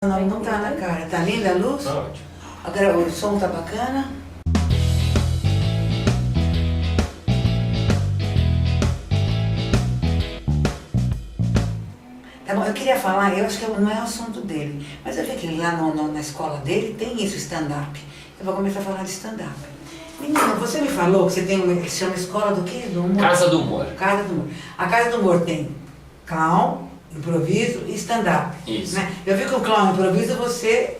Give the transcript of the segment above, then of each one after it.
Não tá na cara. Tá linda a luz? Tá ótimo. Agora o som tá bacana. Tá bom, eu queria falar, eu acho que não é o assunto dele, mas eu vi que lá na escola dele tem isso, stand-up. Eu vou começar a falar de stand-up. Menina, você me falou que você tem uma, que se chama Escola do quê? Do Humor? Casa do Humor. Casa do Humor. A Casa do Humor tem clown, improviso e stand-up. Isso. Né? Eu vi que o clown e improviso você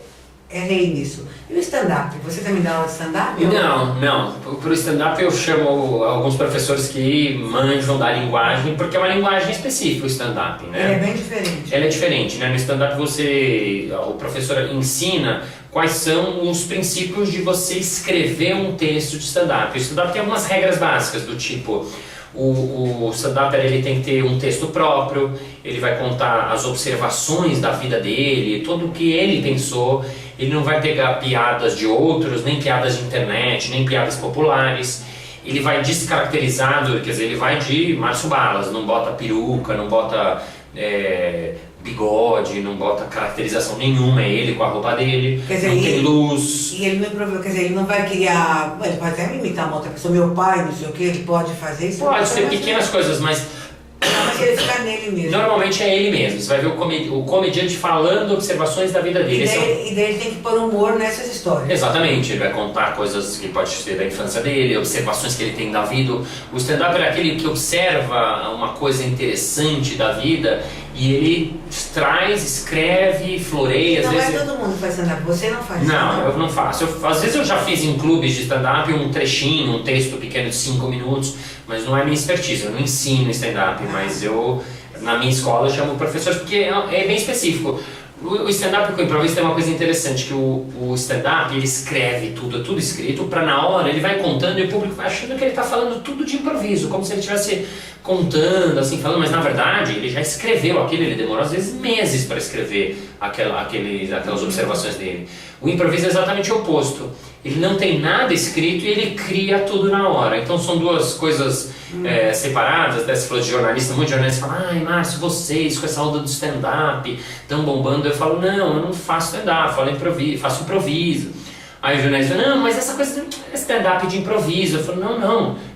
é rei nisso. E o stand-up? Você também dá aula de stand-up? Não. Pro stand-up eu chamo alguns professores que manjam da linguagem, porque é uma linguagem específica o stand-up, né? Ele é bem diferente. Ela é diferente, né? No stand-up o professor ensina quais são os princípios de você escrever um texto de stand-up. O stand-up tem algumas regras básicas do tipo... O stand-up ele tem que ter um texto próprio, ele vai contar as observações da vida dele, tudo o que ele pensou, ele não vai pegar piadas de outros, nem piadas de internet, nem piadas populares, ele vai descaracterizado, quer dizer, ele vai de Márcio Balas, não bota peruca, não bota bigode, não bota caracterização nenhuma, é ele com a roupa dele, quer dizer, não tem luz. E ele não improvisa, quer dizer, ele não vai criar, ele pode até imitar uma outra pessoa, meu pai, não sei o que, ele pode fazer isso. Pode ser pequenas coisas, mas mas ele fica nele mesmo. normalmente é ele mesmo. Você vai ver o comediante falando observações da vida dele. E daí ele tem que pôr humor nessas histórias. Exatamente, ele vai contar coisas que pode ser da infância dele, observações que ele tem da vida. O stand-up é aquele que observa uma coisa interessante da vida e ele traz, escreve, floreia. Não às vezes... é todo mundo faz stand-up, você não faz. Não, eu não faço. Às vezes eu já fiz em clubes de stand-up um trechinho, um texto pequeno de 5 minutos, mas não é minha expertise, eu não ensino stand-up, mas eu, na minha escola, eu chamo professores porque é bem específico. O stand-up com o improviso tem uma coisa interessante, que o stand-up ele escreve tudo, é tudo escrito, para na hora ele vai contando e o público vai achando que ele está falando tudo de improviso, como se ele estivesse contando, assim, falando, mas na verdade ele já escreveu aquilo, ele demorou às vezes meses para escrever aquelas observações dele. O improviso é exatamente o oposto, ele não tem nada escrito e ele cria tudo na hora, então são duas coisas separadas. Você falou de jornalista, muitos jornalistas falam, ai Márcio, vocês com essa onda do stand-up estão bombando. Eu falo, não, eu não faço stand-up, faço improviso. Aí o jornalista fala, não, mas essa coisa é stand-up de improviso. Eu falo,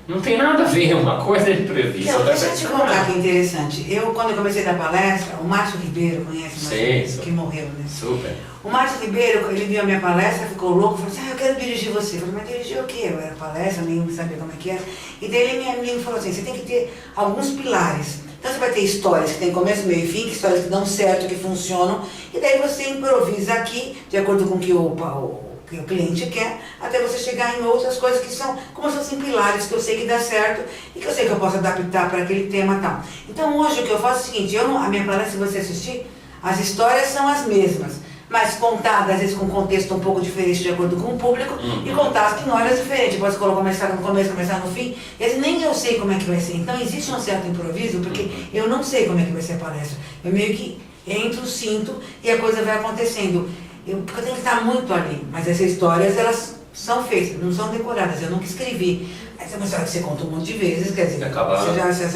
não tem nada a ver, uma coisa é de improviso. Não, deixa eu te contar que interessante. Quando eu comecei a dar palestra, o Márcio Ribeiro, conhece que morreu, né? Super. O Márcio Ribeiro, ele viu a minha palestra, ficou louco, falou assim, eu quero dirigir você. Eu falei, mas dirigir o quê? Eu era palestra, nem sabia como é que era. E daí ele me falou assim, você tem que ter alguns pilares. Então você vai ter histórias que tem começo, meio e fim, histórias que dão certo, que funcionam, e daí você improvisa aqui, de acordo com o que o cliente quer, até você chegar em outras coisas que são como se fossem pilares que eu sei que dá certo e que eu sei que eu posso adaptar para aquele tema e tal. Então hoje o que eu faço é o seguinte, a minha palestra, se você assistir, as histórias são as mesmas, mas contadas às vezes com um contexto um pouco diferente de acordo com o público, e contadas em horas diferentes. Posso começar no começo, começar no fim, e assim, nem eu sei como é que vai ser. Então existe um certo improviso, porque eu não sei como é que vai ser a palestra. Eu meio que entro, sinto, e a coisa vai acontecendo. Porque eu tenho que estar muito ali, mas essas histórias, elas são feitas, não são decoradas, eu nunca escrevi. Essa é uma história que você conta um monte de vezes, quer dizer, você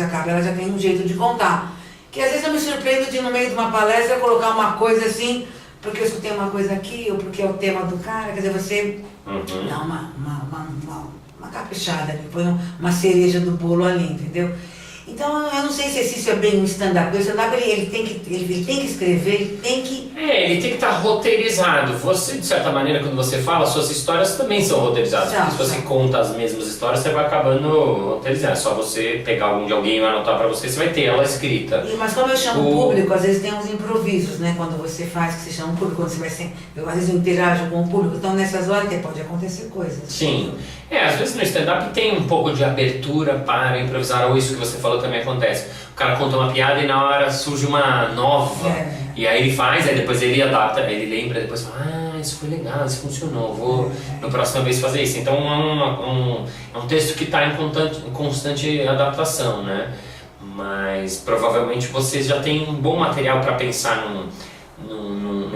acaba, ela já tem um jeito de contar. Que às vezes eu me surpreendo de, no meio de uma palestra, colocar uma coisa assim, porque eu escutei uma coisa aqui, ou porque é o tema do cara, quer dizer, você dá uma caprichada ali, põe uma cereja do bolo ali, entendeu? Então, eu não sei se isso é bem um stand-up. O stand-up, ele tem que escrever, ele tem que... ele tem que estar roteirizado. Você, de certa maneira, quando você fala, suas histórias também são roteirizadas. Porque se você conta as mesmas histórias, você vai acabando roteirizando. É só você pegar algum de alguém e anotar pra você, você vai ter ela escrita. Mas como eu chamo o público, às vezes tem uns improvisos, né? Quando você faz, que você chama o público, quando você vai ser... às vezes eu interajo com o público, então nessas horas pode acontecer coisas. Sim. Às vezes no stand-up tem um pouco de abertura para improvisar, ou isso que você falou também acontece. O cara conta uma piada e na hora surge uma nova, e aí ele faz, aí depois ele adapta, ele lembra, depois fala, isso foi legal, isso funcionou, vou na próxima vez fazer isso. Então é um texto que está em constante adaptação, né? Mas provavelmente vocês já têm um bom material para pensar no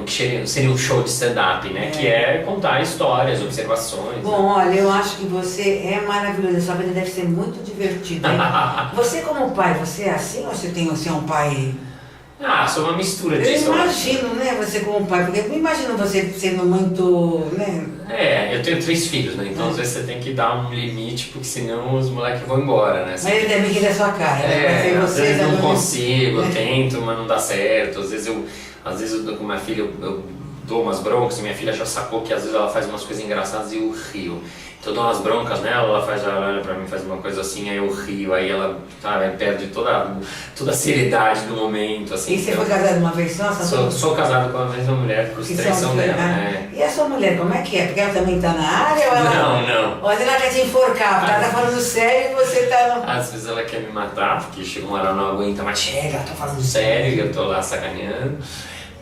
que seria um show de stand-up, né? Que é contar histórias, observações. Bom, olha, eu acho que você é maravilhoso, sua vida deve ser muito divertida. Você como pai, você é assim ou você é um pai Ah, sou uma mistura Eu disso. imagino, né, você como pai, porque eu não imagino você sendo muito, né? Eu tenho 3 filhos, né? Então às vezes você tem que dar um limite, porque senão os moleques vão embora, né? Mas ele deve rir da sua cara, né? Às vezes eu não também. consigo, eu tento, mas não dá certo. Às vezes eu com minha filha, eu dou umas broncas, e minha filha já sacou que às vezes ela faz umas coisas engraçadas e eu rio. Então eu dou umas broncas nela, ela olha pra mim, faz uma coisa assim, aí eu rio, aí ela perde toda a seriedade do momento, assim. E você foi casado uma vez só? Sou casado com a mesma mulher, os 3 são dela, né? E a sua mulher, como é que é? Porque ela também tá na área ou ela... Não. Ou ela quer te enforcar, porque ela tá falando sério e você tá... No... Às vezes ela quer me matar, porque chega uma hora ela não aguenta, mas chega, tô falando sério, e eu tô lá sacaneando.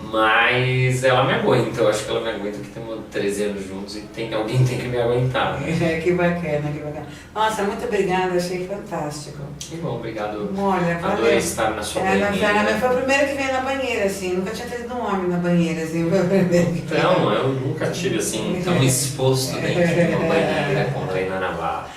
Mas ela me aguenta, eu acho que ela me aguenta porque temos 13 anos juntos e alguém tem que me aguentar. Né? Que bacana, que bacana. Nossa, muito obrigada, achei fantástico. Que bom, obrigado. Olha, adorei estar na sua banheira. Foi o primeiro que veio na banheira, assim, nunca tinha tido um homem na banheira, assim, foi o primeiro que veio. Então, eu nunca tive assim tão exposto dentro de uma banheira com Reina Navarro.